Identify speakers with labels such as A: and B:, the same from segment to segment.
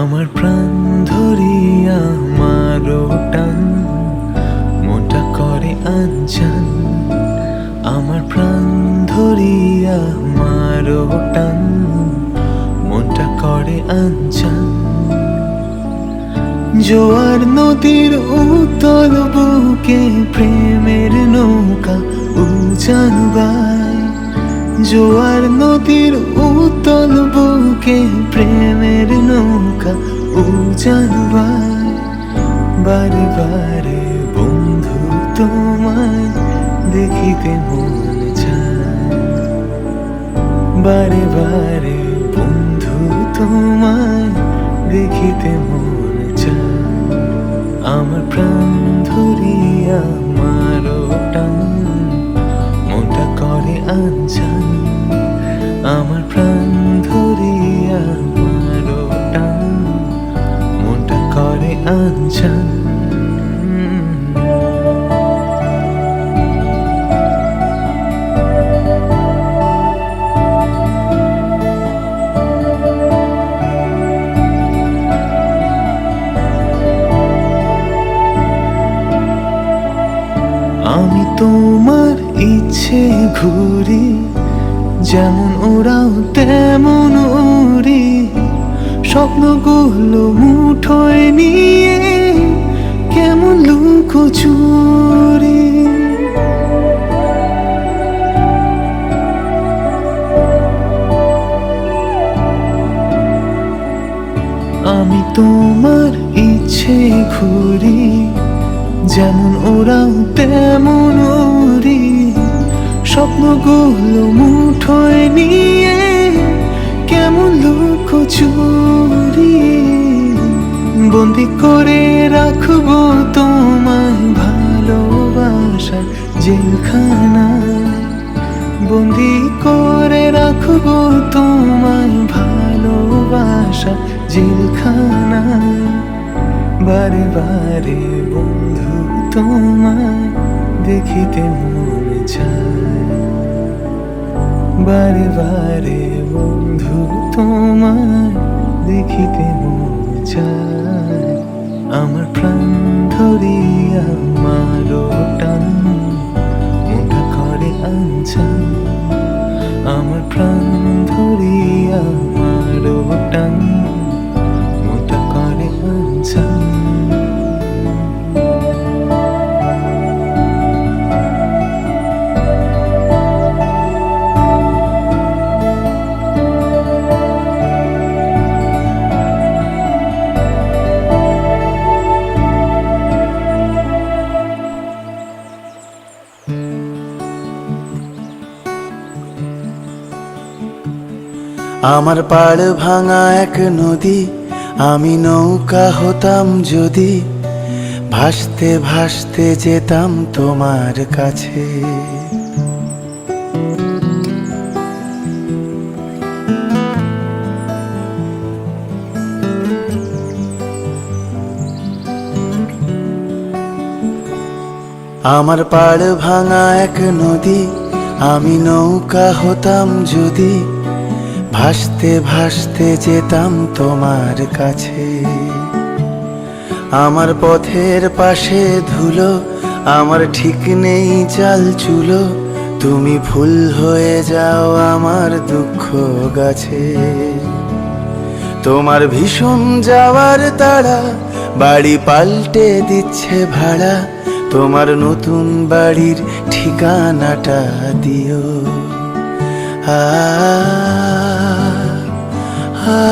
A: আমার প্রাণ ধরিয়া মারো টান, মনটা করে আনচান। আমার প্রাণ ধরিয়া মারো টান, মনটা করে আনচান। জোয়ার নদীর উতল বুকে প্রেমের নৌকা উজান বায়। জোয়ার নদীর উতল বুকে প্রেমের নৌকা উজান বায়। বারে বারে বন্ধু তোমায় দেখিতে মন চায়। বারে বারে বন্ধু তোমায় দেখিতে মন চায়। আমার প্রাণ ধরিয়া মারো টান, মনটা করে আনচান। আমার প্রাণ ধরিয়া মারো টান, মনটা করে আনচান। আমি তোমার ইচ্ছে ঘুরি, যেমন ওরাও তেমন উড়ি। স্বপ্নগুলো মুঠোয় নিয়ে কেমন লুকোচুরি। আমি তোমার ইচ্ছে ঘুরি, যেমন ওরাও তেমন উড়ি। স্বপ্নগুলো মুঠোয় নিয়ে কেমন লুকোচুরি। বন্দি করে রাখবো তোমায় ভালোবাসার জেলখানায়। বন্দি করে রাখবো তোমায় ভালোবাসার জেলখানায়। বারে বারে বন্ধু তোমায় দেখিতে মন চায়। বারে বারে বন্ধু তোমায় দেখিতে মন চায়। আমার প্রাণ ধরিয়া মারো টান, মনটা করে আনচান। আমার প্রাণ ধরিয়া মারো টান, মনটা করে আনচান।
B: আমার পাড় ভাঙা এক নদী, আমি নৌকা হতাম যদি। ভাসতে ভাসতে যেতাম তোমার কাছে। আমার পাড় ভাঙা এক নদী, আমি নৌকা হতাম যদি। ভাসতে ভাসতে যেতাম তোমার কাছে। আমার পথের পাশে ধুলো, আমার ঠিক নেই চাল চুলো। তুমি ফুল হয়ে যাও আমার দুঃখ গাছে। তোমার ভীষণ যাওয়ার তাড়া, বাড়ি পাল্টে দিচ্ছে ভাড়া। তোমার নতুন বাড়ির ঠিকানাটা দিও। আ আ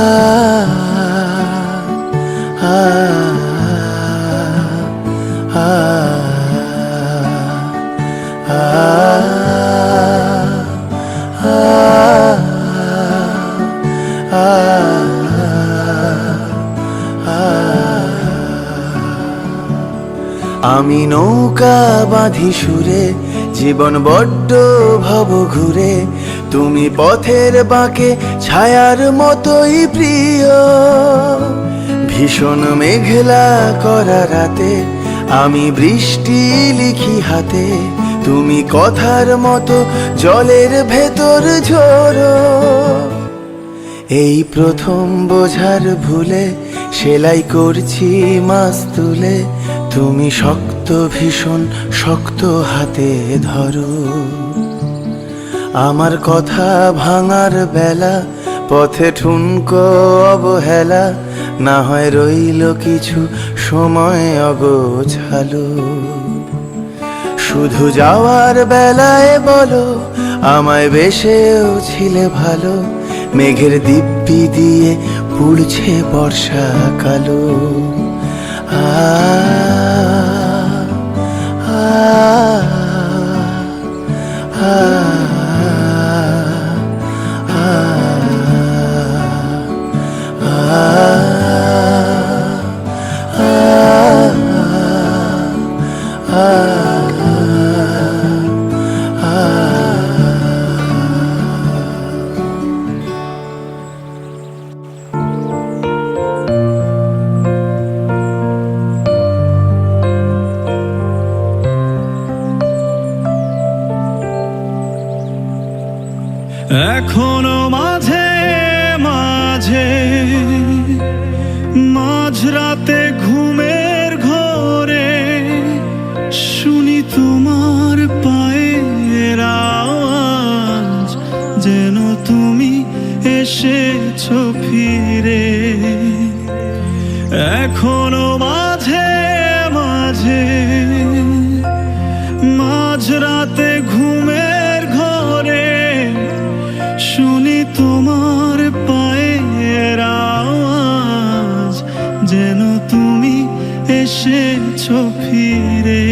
B: আ আ আমি নৌকা বাঁধি সুরে, জীবন বড্ড ভব ঘুরে। তুমি পথের বাঁকে ছায়ার মতোই প্রিয়। ভীষণ মেঘলা করা রাতে আমি বৃষ্টি লিখি হাতে। তুমি কথার মতো জলের ভেতর ঝরো। এই প্রথম বোঝার ভুলে সেলাই করছি মাছ তুলে, তুমি শক্ত ভীষণ শক্ত হাতে ধরো। আমার কথা ভাঙার বেলা পথে ঠুনকো অবহেলা, না হয় রইল কিছু সময় অগোছালো। শুধু যাওয়ার বেলায় বলো আমায় বেশেও ছিলে ভালো, মেঘের দিব্যি দিয়ে পুড়ছে বর্ষা কালো। আ আ আ
C: এখনো মাঝে মাঝে মাঝরাতে ঘুমের ঘোরে শুনি তোমার পায়ের আওয়াজ, যেন তুমি এসেছো ফিরে। এখনো মাঝে মাঝে মাঝরাতে ঘুমের ঘোরে শুনি তোমার পায়ের আওয়াজ, যেন তুমি এসেছো ফিরে।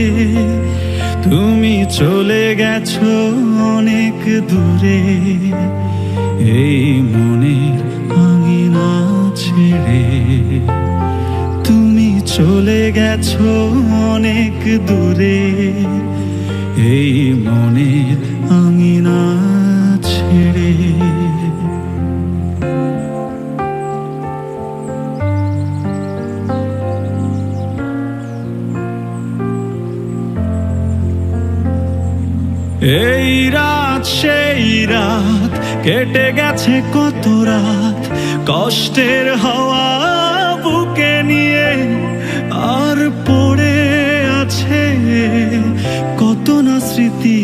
C: তুমি চলে গেছো অনেক দূরে, এই মনের আঙিনা ছেড়ে। তুমি চলে গেছো অনেক দূরে, এই মনের আঙিনা ছেড়ে। এই রাত সেই রাত কেটে গেছে কত রাত, কষ্টের হাওয়া বুকে নিয়ে আর পড়ে আছে কত না স্মৃতি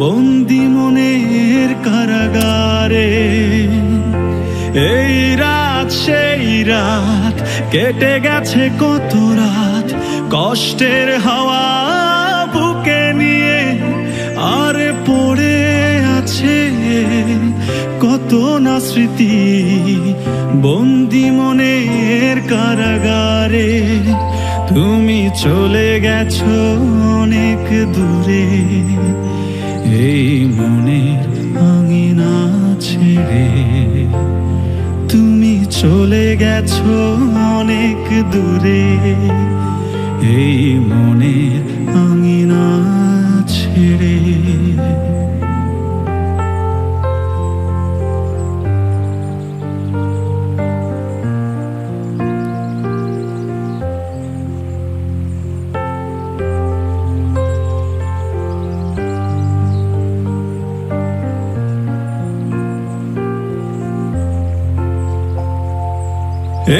C: বন্দি মনের কারাগারে। এই রাত সেই রাত কেটে গেছে কত রাত, কষ্টের হাওয়া বুকে নিয়ে আর পড়ে আছে কত না স্মৃতি বন্দি মনের কারাগারে। তুমি চলে গেছো অনেক দূরে, এই মনের আঙিনা ছেড়ে। তুমি চলে গেছো অনেক দূরে, এই মনের আঙিনা ছেড়ে।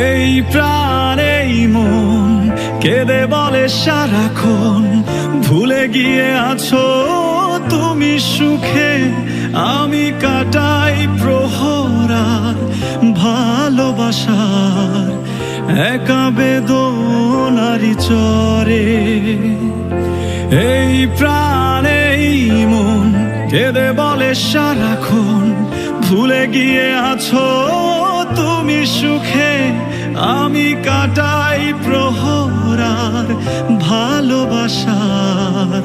C: এই প্রাণ এই মন কেঁদে বলে সারাক্ষণ, ভুলে গিয়ে আছো তুমি সুখে। আমি কাটাই প্রহরার ভালোবাসার একা বেদনারি চরে। এই প্রাণ এই মন কেঁদে বলে সারাক্ষণ, ভুলে গিয়ে আছো তুমি সুখে। আমি কাটাই প্রহরার ভালোবাসার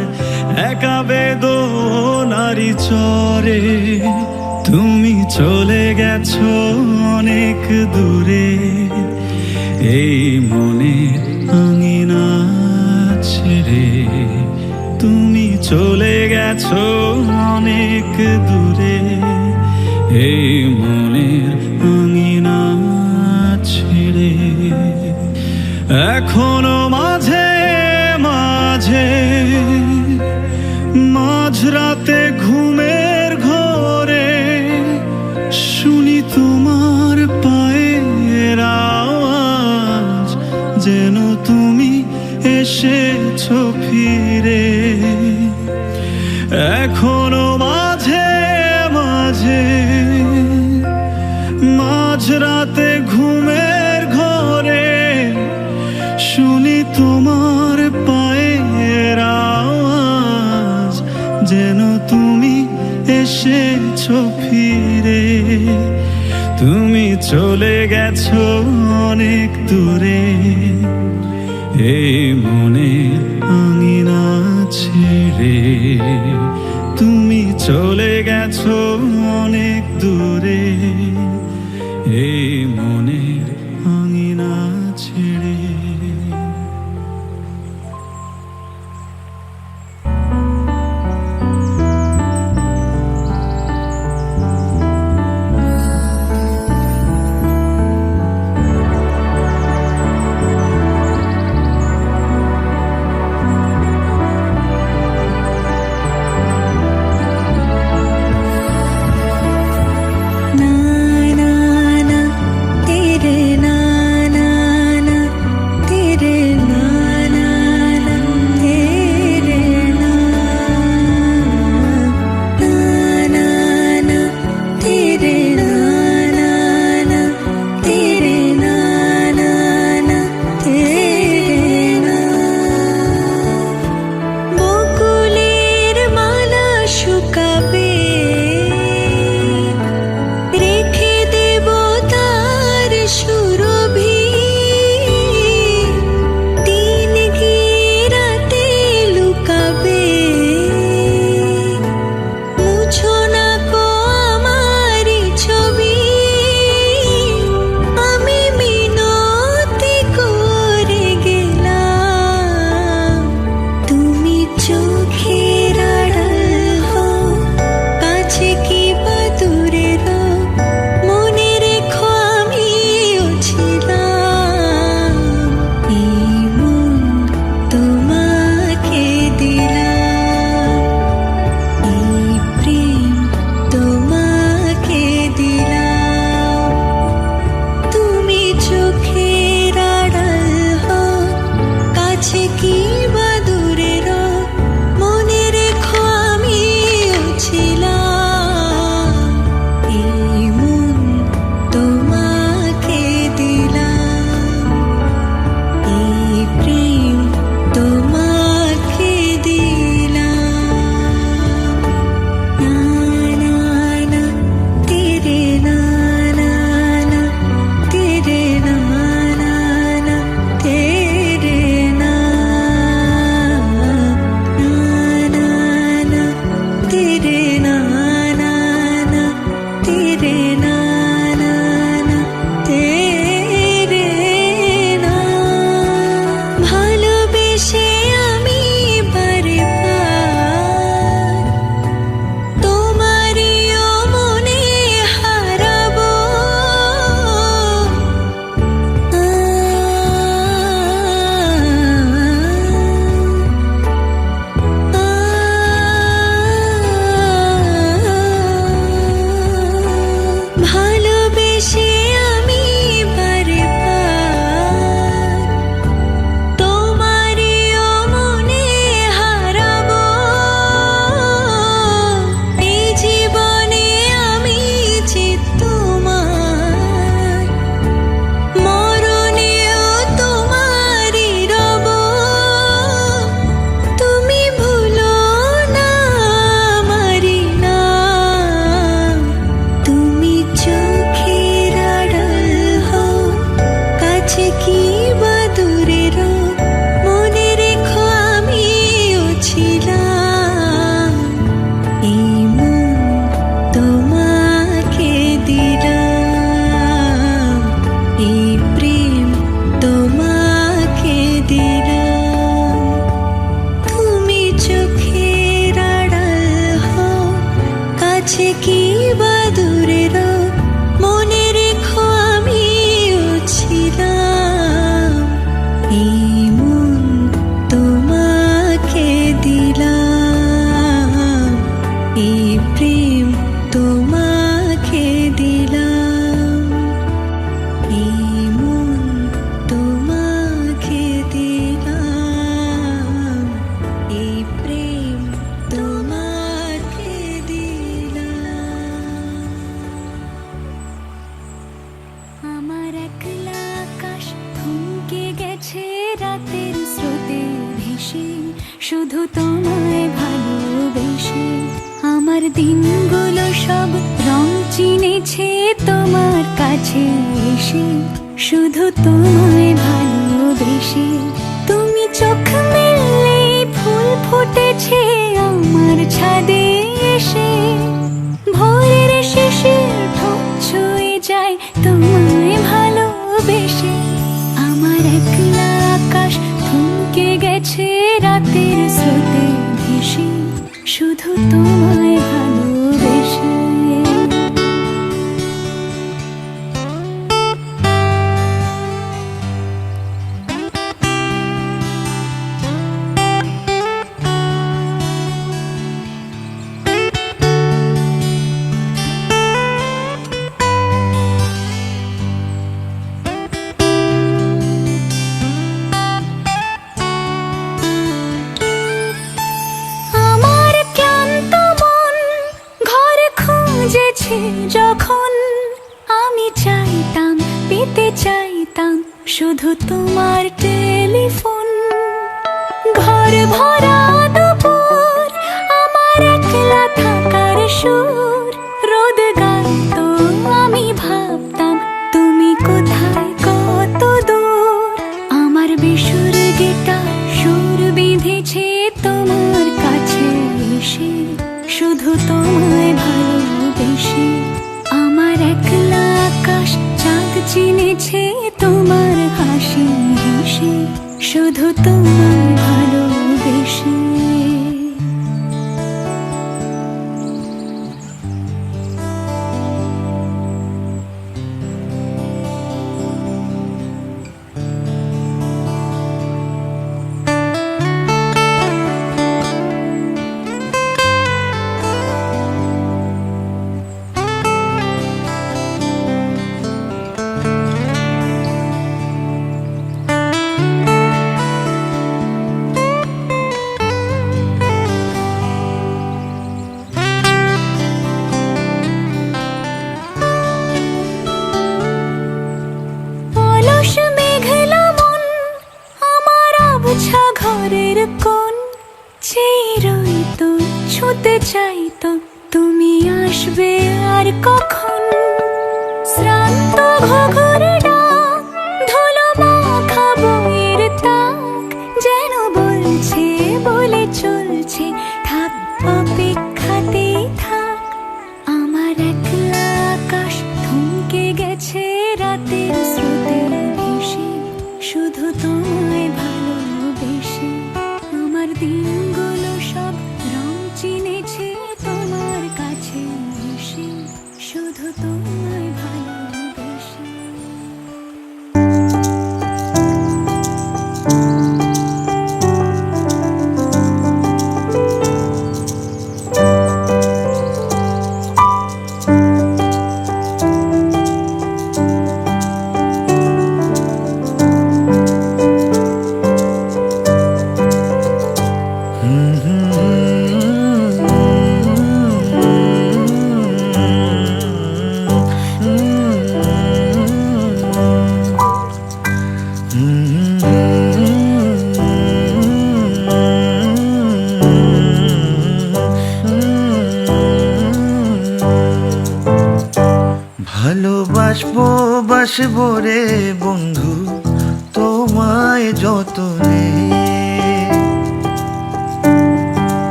C: একা বেদনারি চরে। তুমি চলে গেছো অনেক দূরে, এই মনের আঙিনা ছেড়ে। তুমি চলে গেছো অনেক দূরে, এই মনের আঙিনা ছেড়ে। এখনো মাঝে মাঝে মাঝরাতে ঘুমের ঘোরে শুনি তো এসেছো ফিরে। এখনো মাঝে মাঝে মাঝরাতে ঘুমের ঘরে শুনি তোমার পায়ের আওয়াজ, যেন তুমি এসেছো ফিরে। তুমি চলে গেছো অনেক দূরে, এই মনের আঙিনা ছেড়ে। তুমি চলে গেছো অনেক দূরে, এই মনের আঙিনা ছেড়ে।
D: এই মন তোমাকে দিলাম। হেসে। আমার দিনগুলো সব রং চিনেছে তোমার কাছে এসে, শুধু তোমায় ভালোবেসে। তুমি চোখ মেললে ফুল ফুটেছে আমার ছাদে এসে, ভোরের শিশির ঠোঁট ছুঁয়ে যায় তোমায় ভালোবেসে। আমার একলা আকাশ থমকে গেছে রাতের স্রোতে ভেসে, শুধু তোমায় ভালোবেসে। আমার ক্লান্ত মন ঘরে খুঁজেছে যখন, আমি চাইতাম পেতে চাইতাম শুধু তোমার টেলিফোন। ঘর ভরা দুপুর আমার একলা থাকার সুর, রোদ গাইতো আমি ভাবতাম তুমি কোথায় কত দূর। আমার বেসুর গিটার সুর বিঁধেছে তোমার কাছে এসে, শুধু তোমায় ভালোবেসে। আমার একলা আকাশ চাঁদ চিনেছে তোমার হাসি হেসে, শুধু তোমায় ভালোবেসে। অলস মেঘলা মন আমার আবছা ঘরের কোণ, চেয়ে রইতো ছুঁতে চাইতো তুমি আসবে আর কখন। শ্রান্ত ঘুঘুর ডাক ধুলো মাখা বইয়ের তাক, যেন বলছে বলে চলছে থাক অপেক্ষাতেই থাক। আমার একলা আকাশ থমকে গেছে রাতের স্রোতে ভেসে, শুধু তোমায় ভালোবেসে। আমার দিনগুলো সব রং চিনেছে তোমার কাছে এসে, শুধু তোমায় ভালোবেসে।
B: ভালোবাসবো বাসবো রে বন্ধু তোমায় যতনে।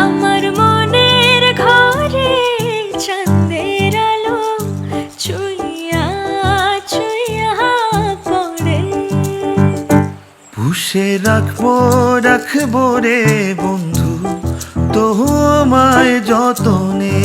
D: আমার মনের ঘরে চাঁদের আলো ছুঁইয়া ছুঁইয়া পড়ে,
B: পুষে রাখবো রাখবো রে বন্ধু তোমায় যতনে।